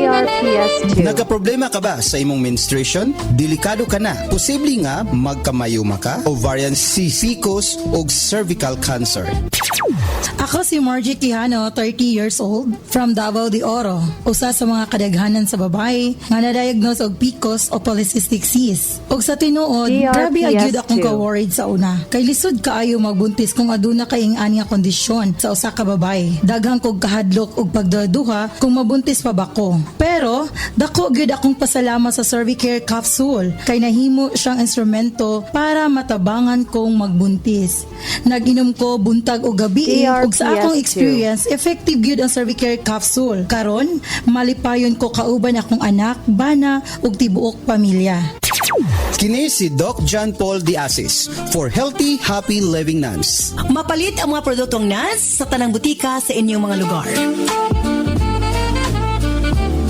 PRPS2. Nagaproblema ka ba sa imong menstruation? Delikado ka na. Posible nga magkamayuma ka, ovarian cyst, PCOS o cervical cancer. Ako si Margie Quijano, 30 years old, from Davao de Oro. Usa sa mga kadaghanan sa babae nga na-diagnose og PCOS o polycystic cyst. Og sa tinuod, grabe agyud akong ka-worried sa una. Kay lisod kaayo magbuntis kung aduna kay ani nga kondisyon sa usa ka babae. Daghang kog kahadlok og pagduduha kung mabuntis pa ba ko. Pero dako gyud akong pasalamat sa Cervicare capsule kay nahimo siyang instrumento para matabangan kong magbuntis. Nag-inom ko buntag o gabi ug sa akong experience, effective gyud ang Cervicare capsule. Karon, malipayon ko kauban akong anak, bana ug tibuok pamilya. Kini si Doc John Paul Diasis for Healthy, Happy Living Nuns. Mapalit ang mga produktong NANS sa tanang butika sa inyong mga lugar.